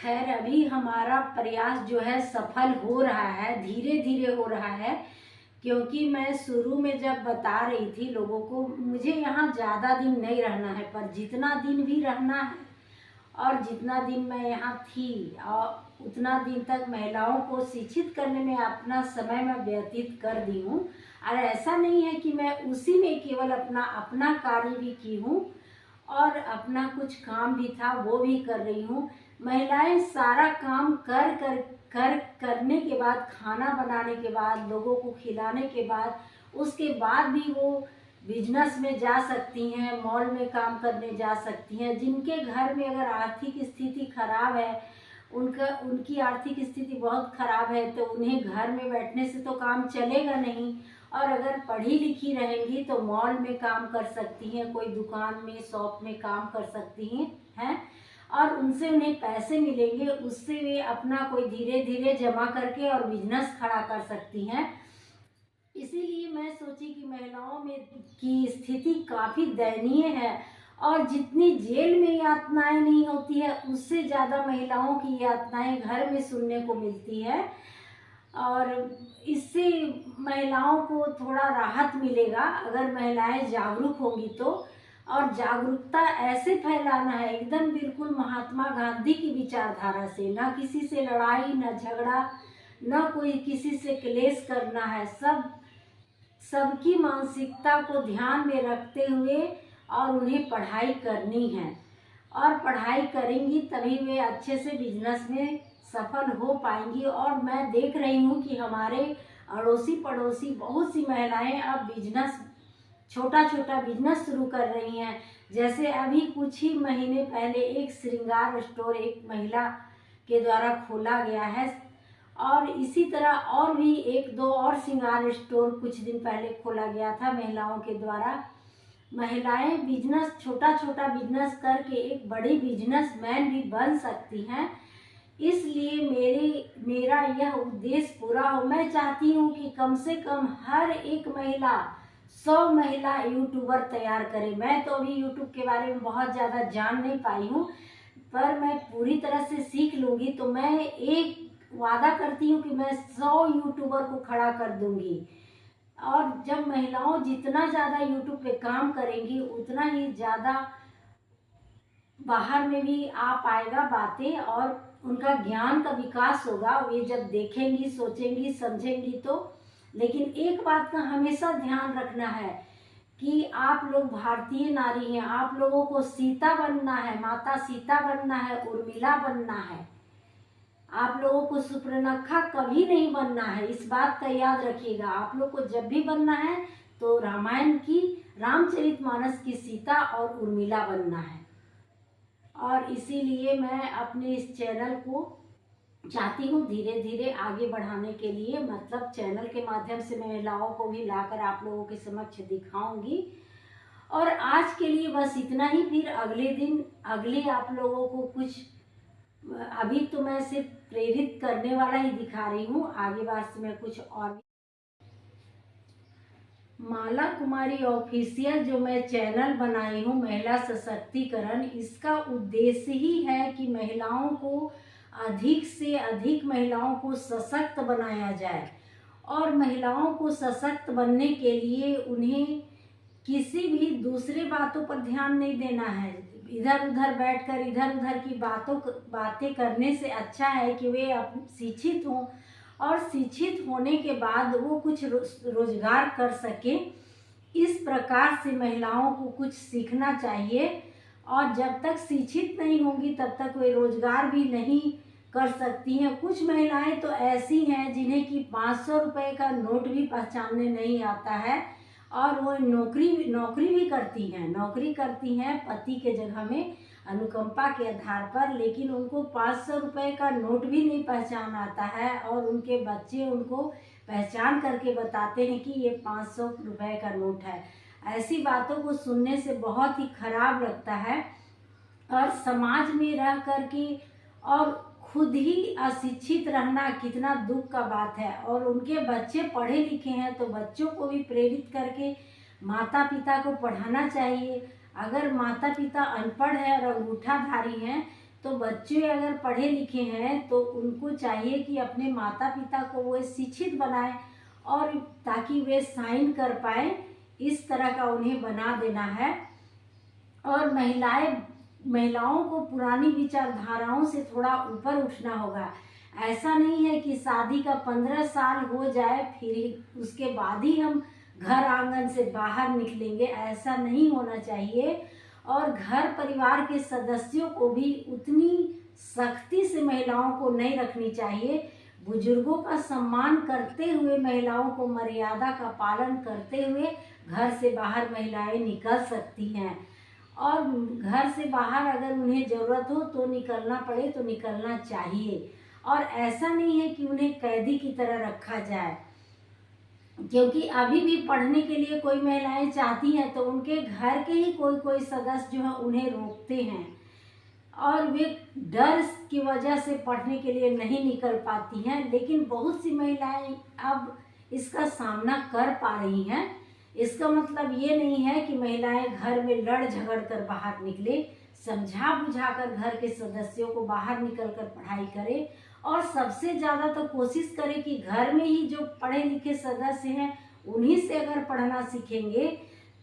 खैर अभी हमारा प्रयास जो है सफल हो रहा है, धीरे धीरे हो रहा है। क्योंकि मैं शुरू में जब बता रही थी लोगों को, मुझे यहाँ ज़्यादा दिन नहीं रहना है, पर जितना दिन भी रहना है और जितना दिन मैं यहाँ थी और उतना दिन तक महिलाओं को शिक्षित करने में अपना समय मैं व्यतीत कर दी हूँ। और ऐसा नहीं है कि मैं उसी में केवल अपना कार्य भी की हूँ और अपना कुछ काम भी था वो भी कर रही हूँ। महिलाएं सारा काम करने के बाद, खाना बनाने के बाद, लोगों को खिलाने के बाद, उसके बाद भी वो बिजनेस में जा सकती हैं, मॉल में काम करने जा सकती हैं। जिनके घर में अगर आर्थिक स्थिति खराब है, उनकी आर्थिक स्थिति बहुत खराब है, तो उन्हें घर में बैठने से तो काम चलेगा नहीं। और अगर पढ़ी लिखी रहेंगी तो मॉल में काम कर सकती हैं, कोई दुकान में, शॉप में काम कर सकती हैं और उनसे उन्हें पैसे मिलेंगे, उससे वे अपना कोई धीरे धीरे जमा करके और बिजनेस खड़ा कर सकती हैं। इसीलिए मैं सोची कि महिलाओं में की स्थिति काफ़ी दयनीय है और जितनी जेल में यातनाएं नहीं होती है, उससे ज़्यादा महिलाओं की यातनाएं घर में सुनने को मिलती है। और इससे महिलाओं को थोड़ा राहत मिलेगा अगर महिलाएं जागरूक होंगी तो। और जागरूकता ऐसे फैलाना है एकदम बिल्कुल महात्मा गांधी की विचारधारा से, ना किसी से लड़ाई, ना झगड़ा, ना कोई किसी से क्लेश करना है। सबकी मानसिकता को ध्यान में रखते हुए और उन्हें पढ़ाई करनी है। और पढ़ाई करेंगी तभी वे अच्छे से बिजनेस में सफल हो पाएंगी। और मैं देख रही हूँ कि हमारे अड़ोसी पड़ोसी बहुत सी महिलाएं अब बिजनेस, छोटा छोटा बिजनेस शुरू कर रही हैं। जैसे अभी कुछ ही महीने पहले एक श्रृंगार स्टोर एक महिला के द्वारा खोला गया है और इसी तरह और भी एक दो और श्रृंगार स्टोर कुछ दिन पहले खोला गया था महिलाओं के द्वारा। महिलाएं बिजनेस, छोटा छोटा बिजनेस करके एक बड़ी बिजनेसमैन भी बन सकती हैं। इसलिए मेरा यह उद्देश्य पूरा हो। मैं चाहती हूँ कि कम से कम हर एक महिला 100 महिला यूट्यूबर तैयार करे। मैं तो अभी यूट्यूब के बारे में बहुत ज़्यादा जान नहीं पाई हूँ, पर मैं पूरी तरह से सीख लूँगी तो मैं एक वादा करती हूँ कि मैं 100 यूट्यूबर को खड़ा कर दूँगी। और जब महिलाओं जितना ज़्यादा यूट्यूब पे काम करेंगी उतना ही ज़्यादा बाहर में भी आ पाएगा बातें और उनका ज्ञान का विकास होगा। वे जब देखेंगी, सोचेंगी, समझेंगी तो। लेकिन एक बात का हमेशा ध्यान रखना है कि आप लोग भारतीय नारी हैं, आप लोगों को सीता बनना है, माता सीता बनना है, उर्मिला बनना है। आप लोगों को सुपर्णखा कभी नहीं बनना है, इस बात का याद रखिएगा। आप लोग को जब भी बनना है तो रामायण की, रामचरितमानस की सीता और उर्मिला बनना है। और इसीलिए मैं अपने इस चैनल को चाहती हूँ धीरे धीरे आगे बढ़ाने के लिए, मतलब चैनल के माध्यम से महिलाओं को भी लाकर आप लोगों के समक्ष दिखाऊंगी। और आज के लिए बस इतना ही। फिर अगले आप लोगों को कुछ, अभी तो मैं सिर्फ प्रेरित करने वाला ही दिखा रही हूँ, आगे बार से मैं कुछ और। माला कुमारी ऑफिशियल जो मैं चैनल बनाई हूँ महिला सशक्तिकरण, इसका उद्देश्य ही है कि महिलाओं को अधिक से अधिक महिलाओं को सशक्त बनाया जाए। और महिलाओं को सशक्त बनने के लिए उन्हें किसी भी दूसरे बातों पर ध्यान नहीं देना है। इधर उधर बैठकर इधर उधर की बातें करने से अच्छा है कि वे शिक्षित हों और शिक्षित होने के बाद वो कुछ रोजगार कर सकें। इस प्रकार से महिलाओं को कुछ सीखना चाहिए। और जब तक शिक्षित नहीं होंगी तब तक वे रोजगार भी नहीं कर सकती हैं। कुछ महिलाएं तो ऐसी हैं जिन्हें कि 500 रुपये का नोट भी पहचानने नहीं आता है और वो नौकरी भी करती हैं पति के जगह में अनुकंपा के आधार पर, लेकिन उनको 500 रुपये का नोट भी नहीं पहचान आता है और उनके बच्चे उनको पहचान करके बताते हैं कि ये 500 रुपये का नोट है। ऐसी बातों को सुनने से बहुत ही खराब लगता है। और समाज में रह कर के और खुद ही अशिक्षित रहना कितना दुख का बात है। और उनके बच्चे पढ़े लिखे हैं तो बच्चों को भी प्रेरित करके माता पिता को पढ़ाना चाहिए। अगर माता पिता अनपढ़ है और अंगूठाधारी हैं तो बच्चे अगर पढ़े लिखे हैं तो उनको चाहिए कि अपने माता पिता को वो शिक्षित बनाए, और ताकि वे साइन कर पाए, इस तरह का उन्हें बना देना है। और महिलाओं को पुरानी विचारधाराओं से थोड़ा ऊपर उठना होगा। ऐसा नहीं है कि शादी का 15 साल हो जाए फिर उसके बाद ही हम घर आंगन से बाहर निकलेंगे, ऐसा नहीं होना चाहिए। और घर परिवार के सदस्यों को भी उतनी सख्ती से महिलाओं को नहीं रखनी चाहिए। बुजुर्गों का सम्मान करते हुए, महिलाओं को मर्यादा का पालन करते हुए घर से बाहर महिलाएं निकल सकती हैं। और घर से बाहर अगर उन्हें ज़रूरत हो तो निकलना पड़े तो निकलना चाहिए। और ऐसा नहीं है कि उन्हें कैदी की तरह रखा जाए, क्योंकि अभी भी पढ़ने के लिए कोई महिलाएं चाहती हैं तो उनके घर के ही कोई सदस्य जो है उन्हें रोकते हैं, और वे डर की वजह से पढ़ने के लिए नहीं निकल पाती हैं। लेकिन बहुत सी महिलाएं अब इसका सामना कर पा रही हैं। इसका मतलब ये नहीं है कि महिलाएं घर में लड़ झगड़ कर बाहर निकले। समझा बुझाकर घर के सदस्यों को बाहर निकल कर पढ़ाई करें, और सबसे ज़्यादा तो कोशिश करें कि घर में ही जो पढ़े लिखे सदस्य हैं उन्हीं से अगर पढ़ना सीखेंगे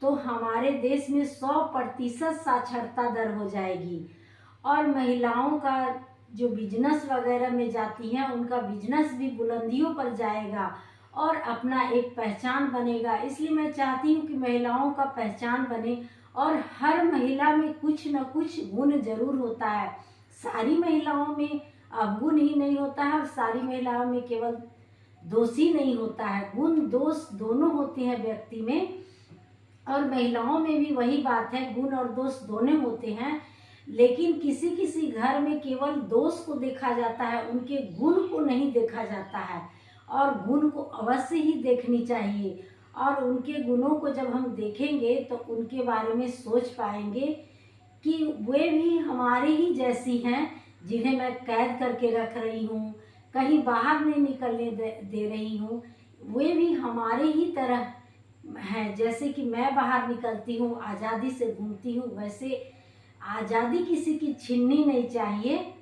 तो हमारे देश में 100% साक्षरता दर हो जाएगी। और महिलाओं का जो बिजनेस वगैरह में जाती हैं उनका बिजनेस भी बुलंदियों पर जाएगा और अपना एक पहचान बनेगा। इसलिए मैं चाहती हूँ कि महिलाओं का पहचान बने, और हर महिला में कुछ न कुछ गुण जरूर होता है। सारी महिलाओं में अवगुण ही नहीं होता है, और सारी महिलाओं में केवल दोष ही नहीं होता है। गुण दोष दोनों होते हैं व्यक्ति में, और महिलाओं में भी वही बात है, गुण और दोष दोनों होते हैं। लेकिन किसी किसी घर में केवल दोष को देखा जाता है, उनके गुण को नहीं देखा जाता है। और गुण को अवश्य ही देखनी चाहिए, और उनके गुणों को जब हम देखेंगे तो उनके बारे में सोच पाएंगे कि वे भी हमारे ही जैसी हैं, जिन्हें मैं कैद करके रख रही हूँ, कहीं बाहर नहीं निकलने दे रही हूँ। वे भी हमारे ही तरह हैं। जैसे कि मैं बाहर निकलती हूँ, आज़ादी से घूमती हूँ, वैसे आज़ादी किसी की छीननी नहीं चाहिए।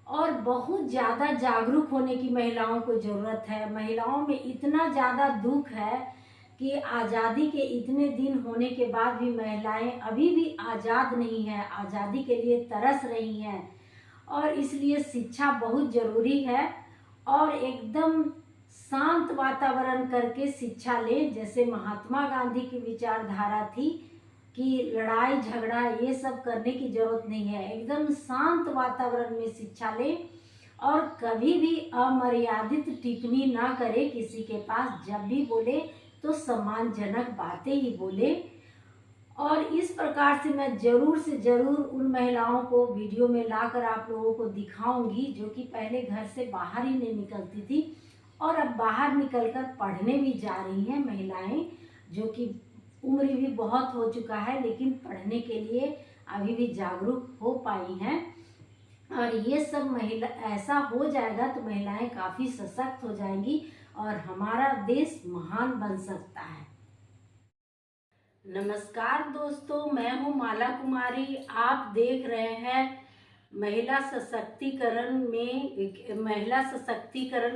और बहुत ज़्यादा जागरूक होने की महिलाओं को ज़रूरत है। महिलाओं में इतना ज़्यादा दुख है कि आज़ादी के इतने दिन होने के बाद भी महिलाएं अभी भी आज़ाद नहीं है, आज़ादी के लिए तरस रही हैं। और इसलिए शिक्षा बहुत ज़रूरी है, और एकदम शांत वातावरण करके शिक्षा लें। जैसे महात्मा गांधी की विचारधारा थी कि लड़ाई झगड़ा ये सब करने की जरूरत नहीं है, एकदम शांत वातावरण में शिक्षा लें, और कभी भी अमर्यादित टिप्पणी ना करें किसी के पास। जब भी बोले तो सम्मानजनक बातें ही बोले। और इस प्रकार से मैं ज़रूर से ज़रूर उन महिलाओं को वीडियो में लाकर आप लोगों को दिखाऊंगी जो कि पहले घर से बाहर ही नहीं निकलती थी, और अब बाहर निकलकर पढ़ने भी जा रही हैं महिलाएं, जो कि उम्र भी बहुत हो चुका है लेकिन पढ़ने के लिए अभी भी जागरूक हो पाई हैं। और ये सब महिला ऐसा हो जाएगा तो महिलाएं काफ़ी सशक्त हो जाएंगी और हमारा देश महान बन सकता है। नमस्कार दोस्तों, मैं हूँ माला कुमारी। आप देख रहे हैं महिला सशक्तिकरण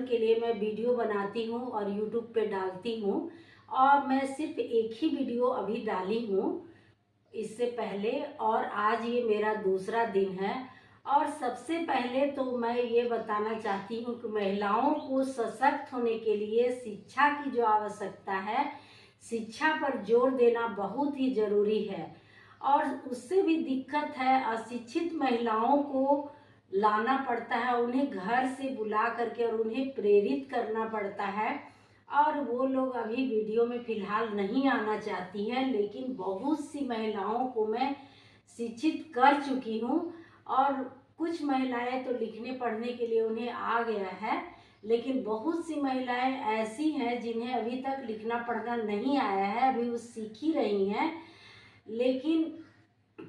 के लिए मैं वीडियो बनाती हूँ और यूट्यूब पे डालती हूँ, और मैं सिर्फ एक ही वीडियो अभी डाली हूँ इससे पहले, और आज ये मेरा दूसरा दिन है। और सबसे पहले तो मैं ये बताना चाहती हूँ कि महिलाओं को सशक्त होने के लिए शिक्षा की जो आवश्यकता है, शिक्षा पर जोर देना बहुत ही ज़रूरी है। और उससे भी दिक्कत है, अशिक्षित महिलाओं को लाना पड़ता है, उन्हें घर से बुला करके और उन्हें प्रेरित करना पड़ता है। और वो लोग अभी वीडियो में फ़िलहाल नहीं आना चाहती हैं, लेकिन बहुत सी महिलाओं को मैं शिक्षित कर चुकी हूँ। और कुछ महिलाएं तो लिखने पढ़ने के लिए उन्हें आ गया है, लेकिन बहुत सी महिलाएं ऐसी हैं जिन्हें अभी तक लिखना पढ़ना नहीं आया है, अभी वो सीख ही रही हैं। लेकिन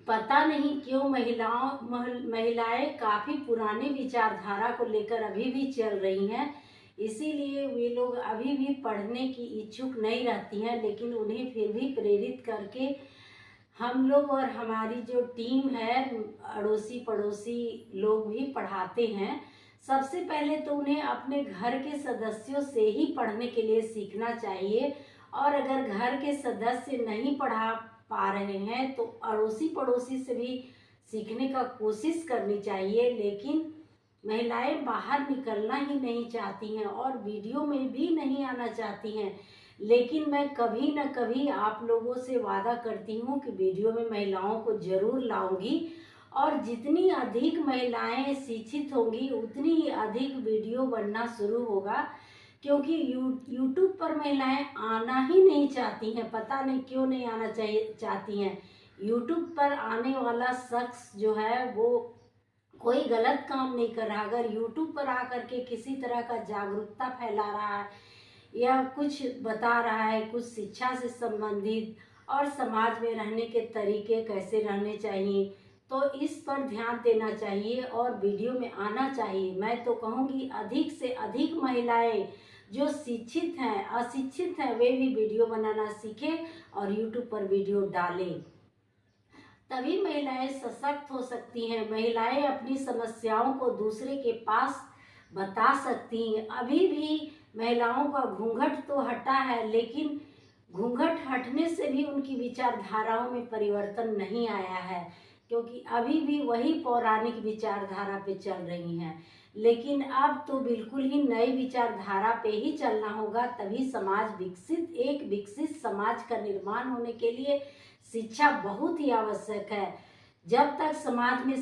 पता नहीं क्यों महिलाएं काफ़ी पुराने विचारधारा को लेकर अभी भी चल रही हैं, इसीलिए वे लोग अभी भी पढ़ने की इच्छुक नहीं रहती हैं। लेकिन उन्हें फिर भी प्रेरित करके हम लोग और हमारी जो टीम है, अड़ोसी पड़ोसी लोग भी पढ़ाते हैं। सबसे पहले तो उन्हें अपने घर के सदस्यों से ही पढ़ने के लिए सीखना चाहिए, और अगर घर के सदस्य नहीं पढ़ा पा रहे हैं तो अड़ोसी पड़ोसी से भी सीखने का कोशिश करनी चाहिए। लेकिन महिलाएं बाहर निकलना ही नहीं चाहती हैं और वीडियो में भी नहीं आना चाहती हैं। लेकिन मैं कभी न कभी आप लोगों से वादा करती हूँ कि वीडियो में महिलाओं को जरूर लाऊंगी, और जितनी अधिक महिलाएं शिक्षित होंगी उतनी ही अधिक वीडियो बनना शुरू होगा। क्योंकि यूट्यूब पर महिलाएं आना ही नहीं चाहती हैं, पता नहीं क्यों नहीं आना चाहती हैं। यूट्यूब पर आने वाला शख्स जो है वो कोई गलत काम नहीं कर रहा। अगर यूट्यूब पर आकर के किसी तरह का जागरूकता फैला रहा है या कुछ बता रहा है, कुछ शिक्षा से संबंधित और समाज में रहने के तरीके कैसे रहने चाहिए, तो इस पर ध्यान देना चाहिए और वीडियो में आना चाहिए। मैं तो कहूँगी अधिक से अधिक महिलाएं जो शिक्षित हैं, अशिक्षित हैं, वे भी वीडियो बनाना सीखें और यूट्यूब पर वीडियो डालें। तभी महिलाएं सशक्त हो सकती हैं। महिलाएं अपनी समस्याओं को दूसरे के पास बता सकती हैं। अभी भी महिलाओं का घूंघट तो हटा है, लेकिन घूंघट हटने से भी उनकी विचारधाराओं में परिवर्तन नहीं आया है, क्योंकि अभी भी वही पौराणिक विचारधारा पे चल रही हैं। लेकिन अब तो बिल्कुल ही नई विचारधारा पे ही चलना होगा, तभी समाज एक विकसित समाज का निर्माण होने के लिए शिक्षा बहुत ही आवश्यक है। जब तक समाज में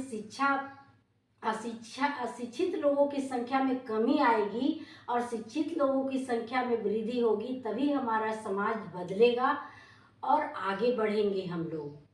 अशिक्षित लोगों की संख्या में कमी आएगी और शिक्षित लोगों की संख्या में वृद्धि होगी, तभी हमारा समाज बदलेगा और आगे बढ़ेंगे हम लोग।